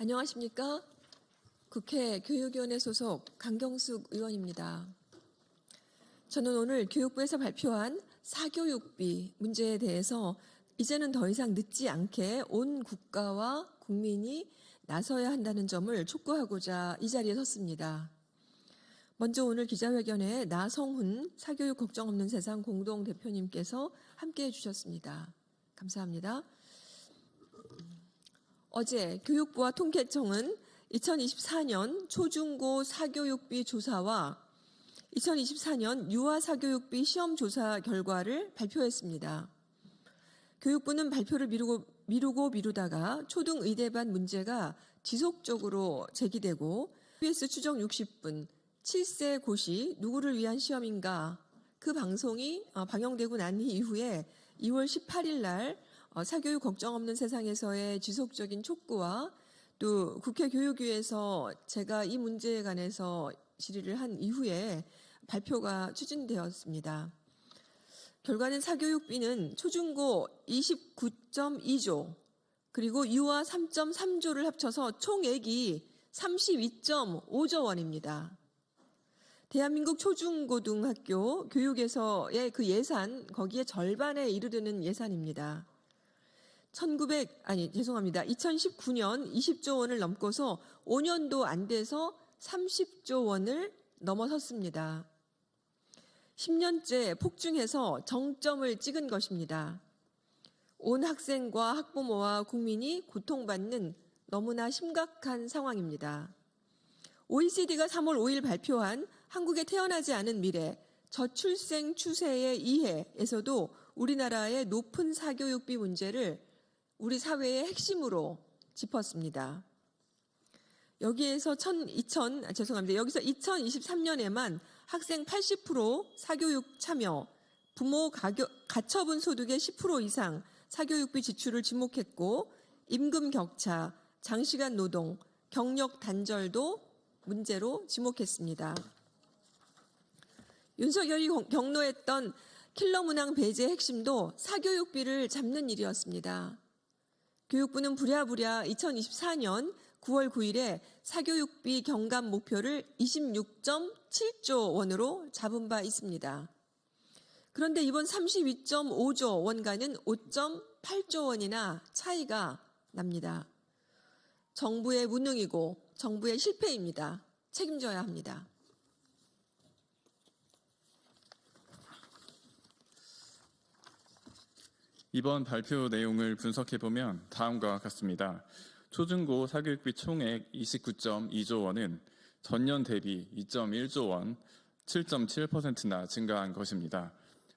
안녕하십니까? 국회 교육위원회 소속 강경숙 의원입니다. 저는 오늘 교육부에서 발표한 사교육비 문제에 대해서 이제는 더 이상 늦지 않게 온 국가와 국민이 나서야 한다는 점을 촉구하고자 이 자리에 섰습니다. 먼저 오늘 기자회견에 나성훈 사교육 걱정 없는 세상 공동대표님께서 함께해 주셨습니다. 감사합니다. 어제 교육부와 통계청은 2024년 초중고 사교육비 조사와 2024년 유아 사교육비 시험 조사 결과를 발표했습니다. 교육부는 발표를 미루다가 초등 의대반 문제가 지속적으로 제기되고 KBS 추정 60분 7세 고시 누구를 위한 시험인가 그 방송이 방영되고 난 이후에 2월 18일 날 사교육 걱정 없는 세상에서의 지속적인 촉구와 또 국회 교육위에서 제가 이 문제에 관해서 질의를 한 이후에 발표가 추진되었습니다. 결과는 사교육비는 초중고 29.2조 그리고 유아 3.3조를 합쳐서 총액이 32.5조 원입니다. 대한민국 초중고등학교 교육에서의 그 예산 거기에 절반에 이르르는 예산입니다. 2019년 20조 원을 넘고서 5년도 안 돼서 30조 원을 넘어섰습니다. 10년째 폭증해서 정점을 찍은 것입니다. 온 학생과 학부모와 국민이 고통받는 너무나 심각한 상황입니다. OECD가 3월 5일 발표한 한국에 태어나지 않은 미래 저출생 추세의 이해에서도 우리나라의 높은 사교육비 문제를 우리 사회의 핵심으로 짚었습니다. 여기서 2023년에만 학생 80% 사교육 참여, 부모 가처분 소득의 10% 이상 사교육비 지출을 지목했고 임금 격차, 장시간 노동, 경력 단절도 문제로 지목했습니다. 윤석열이 경로했던 킬러 문항 배제의 핵심도 사교육비를 잡는 일이었습니다. 교육부는 부랴부랴 2024년 9월 9일에 사교육비 경감 목표를 26.7조 원으로 잡은 바 있습니다. 그런데 이번 32.5조 원과는 5.8조 원이나 차이가 납니다. 정부의 무능이고 정부의 실패입니다. 책임져야 합니다. 이번 발표 내용을 분석해보면 다음과 같습니다. 초중고 사교육비 총액 29.2조 원은 전년 대비 2.1조 원, 7.7%나 증가한 것입니다.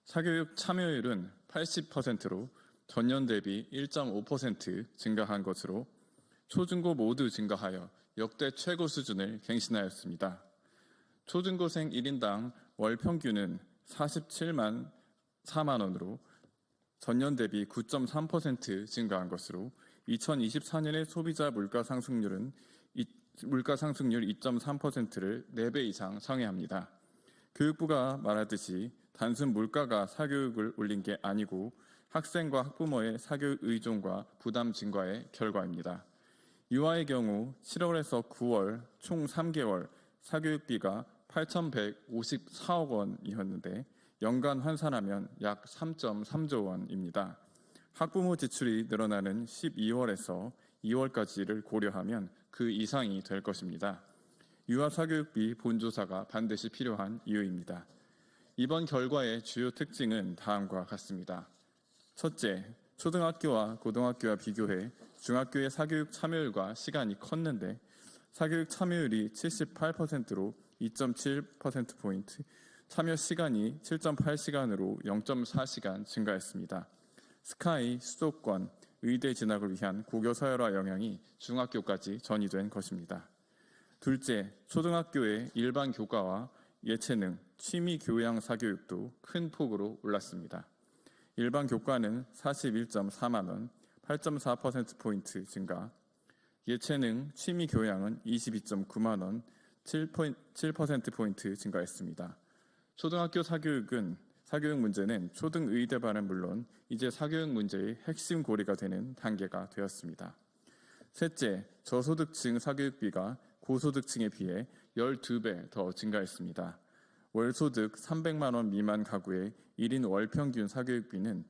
사교육 참여율은 80%로 전년 대비 1.5% 증가한 것으로 초중고 모두 증가하여 역대 최고 수준을 갱신하였습니다. 초중고생 1인당 월 평균은 47만 4만 원으로 전년 대비 9.3% 증가한 것으로 2024년의 소비자 물가 상승률 2.3%를 4배 이상 상회합니다. 교육부가 말하듯이 단순 물가가 사교육을 올린 게 아니고 학생과 학부모의 사교육 의존과 부담 증가의 결과입니다. 유아의 경우 7월에서 9월 총 3개월 사교육비가 8,154억 원이었는데 연간 환산하면 약 3.3조 원입니다. 학부모 지출이 늘어나는 12월에서 2월까지를 고려하면 그 이상이 될 것입니다. 유아 사교육비 본조사가 반드시 필요한 이유입니다. 이번 결과의 주요 특징은 다음과 같습니다. 첫째, 초등학교와 고등학교와 비교해 중학교의 사교육 참여율과 시간이 컸는데 사교육 참여율이 78%로 2.7%포인트, 참여 시간이 7.8시간으로 0.4시간 증가했습니다. 스카이, 수도권, 의대 진학을 위한 고교 서열화 영향이 중학교까지 전이된 것입니다. 둘째, 초등학교의 일반 교과와 예체능, 취미 교양 사교육도 큰 폭으로 올랐습니다. 일반 교과는 41.4만 원, 8.4%포인트 증가, 예체능, 취미 교양은 22.9만 원, 7%포인트 증가했습니다. 초등학교 사교육 문제는 초등 의대반은 물론 이제 사교육 문제의 핵심 고리가 되는 단계가 되었습니다. 셋째, 저소득층 사교육비가 고소득층에 비해 12배 더 증가했습니다. 월소득 300만 원 미만 가구의 1인 월 평균 사교육비는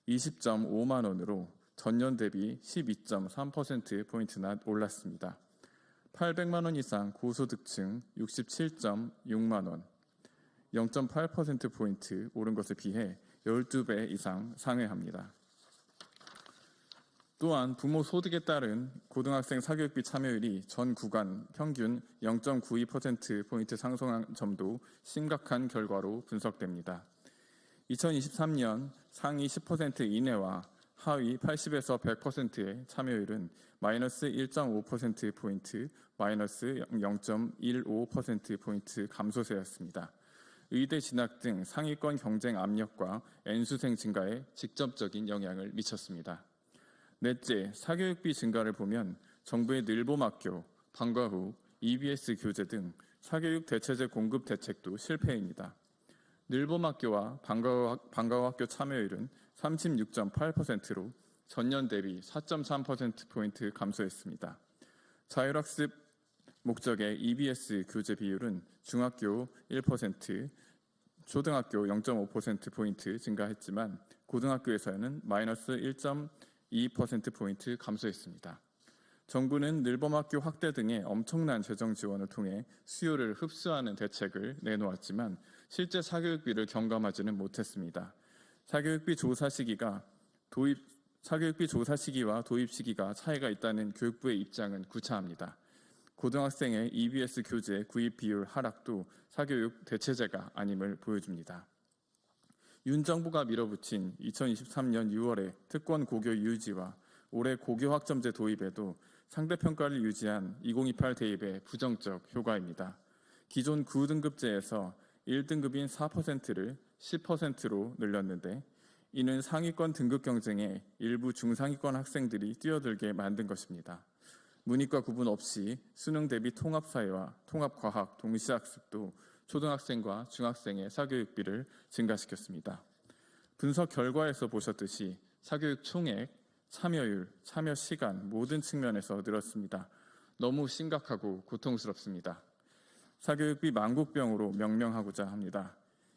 20.5만 원으로 전년 대비 12.3%포인트나 올랐습니다. 800만 원 이상 고소득층 67.6만 원, 0.8%포인트 오른 것에 비해 12배 이상 상회합니다. 또한 부모 소득에 따른 고등학생 사교육비 참여율이 전 구간 평균 0.92%포인트 상승한 점도 심각한 결과로 분석됩니다. 2023년 상위 10% 이내와 하위 80에서 100%의 참여율은 마이너스 1.5%포인트, 마이너스 0.15%포인트 감소세였습니다. 의대 진학 등 상위권 경쟁 압력과 N수생 증가에 직접적인 영향을 미쳤습니다. 넷째, 사교육비 증가를 보면 정부의 늘봄학교, 방과후, EBS 교재 등 사교육 대체제 공급 대책도 실패입니다. 늘봄학교와 방과후 학교 참여율은 36.8%로 전년 대비 4.3%포인트 감소했습니다. 자율학습 목적의 EBS 교재 비율은 중학교 1%, 초등학교 0.5%포인트 증가했지만 고등학교에서는 마이너스 1.2%포인트 감소했습니다. 정부는 늘봄학교 확대 등의 엄청난 재정 지원을 통해 수요를 흡수하는 대책을 내놓았지만 실제 사교육비를 경감하지는 못했습니다. 사교육비 조사 시기와 도입 시기가 차이가 있다는 교육부의 입장은 구차합니다. 고등학생의 EBS 교재 구입 비율 하락도 사교육 대체제가 아님을 보여줍니다. 윤 정부가 밀어붙인 2023년 6월의 특권 고교 유지와 올해 고교 학점제 도입에도 상대평가를 유지한 2028 대입의 부정적 효과입니다. 기존 9등급제에서 1등급인 4%를 10%로 늘렸는데 이는 상위권 등급 경쟁에 일부 중상위권 학생들이 뛰어들게 만든 것입니다. 문이과 구분 없이 수능 대비 통합사회와 통합과학 동시학습도 초등학생과 중학생의 사교육비를 증가시켰습니다. 분석 결과에서 보셨듯이 사교육 총액, 참여율, 참여 시간 모든 측면에서 늘었습니다. 너무 심각하고 고통스럽습니다. 사교육비 만국병으로 명명하고자 합니다.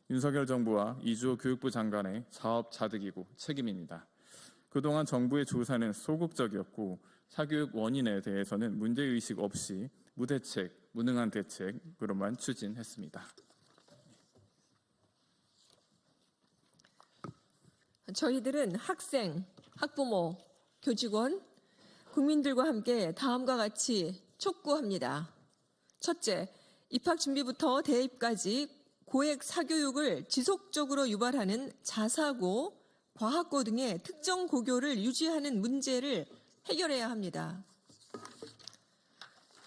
윤석열 정부와 이주호 교육부 장관의 자업자득이고 책임입니다. 그동안 정부의 조사는 소극적이었고 사교육 원인에 대해서는 문제의식 없이 무대책, 무능한 대책으로만 추진했습니다. 저희들은 학생, 학부모, 교직원, 국민들과 함께 다음과 같이 촉구합니다. 첫째, 입학 준비부터 대입까지 고액 사교육을 지속적으로 유발하는 자사고, 과학고 등의 특정 고교를 유지하는 문제를 해결해야 합니다.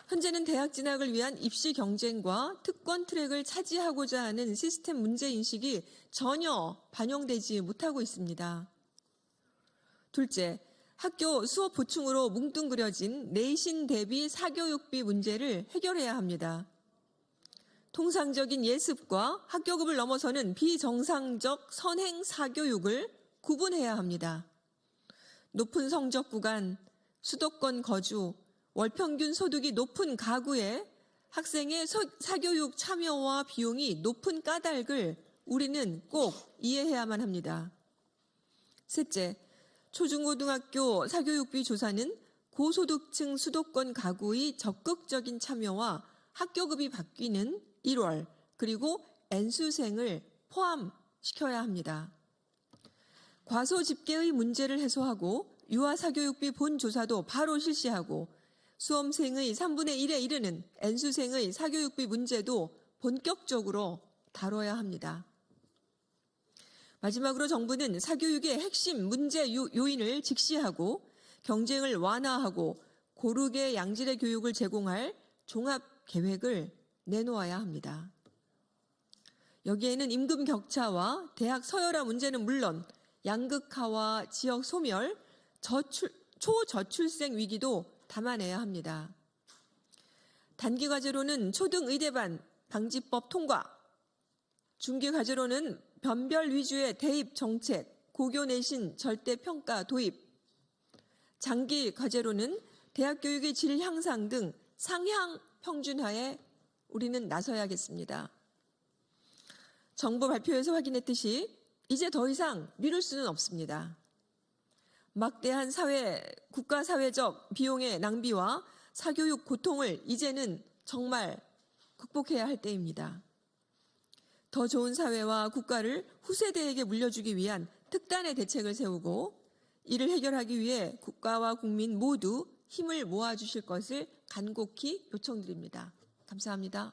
현재는 대학 진학을 위한 입시 경쟁과 특권 트랙을 차지하고자 하는 시스템 문제인식이 전혀 반영되지 못하고 있습니다. 둘째, 학교 수업 보충으로 뭉뚱그려진 내신 대비 사교육비 문제를 해결해야 합니다. 통상적인 예습과 학교급을 넘어서는 비정상적 선행 사교육을 구분해야 합니다. 높은 성적 구간, 수도권 거주, 월평균 소득이 높은 가구에 학생의 사교육 참여와 비용이 높은 까닭을 우리는 꼭 이해해야만 합니다. 셋째, 초중고등학교 사교육비 조사는 고소득층 수도권 가구의 적극적인 참여와 학교급이 바뀌는 1월 그리고 N수생을 포함시켜야 합니다. 과소 집계의 문제를 해소하고 유아 사교육비 본조사도 바로 실시하고 수험생의 3분의 1에 이르는 N수생의 사교육비 문제도 본격적으로 다뤄야 합니다. 마지막으로 정부는 사교육의 핵심 문제 요인을 직시하고 경쟁을 완화하고 고르게 양질의 교육을 제공할 종합 계획을 내놓아야 합니다. 여기에는 임금 격차와 대학 서열화 문제는 물론 양극화와 지역 소멸, 초저출생 위기도 담아내야 합니다. 단기 과제로는 초등의대반 방지법 통과, 중기 과제로는 변별 위주의 대입 정책, 고교 내신 절대평가 도입, 장기 과제로는 대학 교육의 질 향상 등 상향 평준화에 우리는 나서야겠습니다. 정부 발표에서 확인했듯이 이제 더 이상 미룰 수는 없습니다. 막대한 국가 사회적 비용의 낭비와 사교육 고통을 이제는 정말 극복해야 할 때입니다. 더 좋은 사회와 국가를 후세대에게 물려주기 위한 특단의 대책을 세우고 이를 해결하기 위해 국가와 국민 모두 힘을 모아주실 것을 간곡히 요청드립니다. 감사합니다.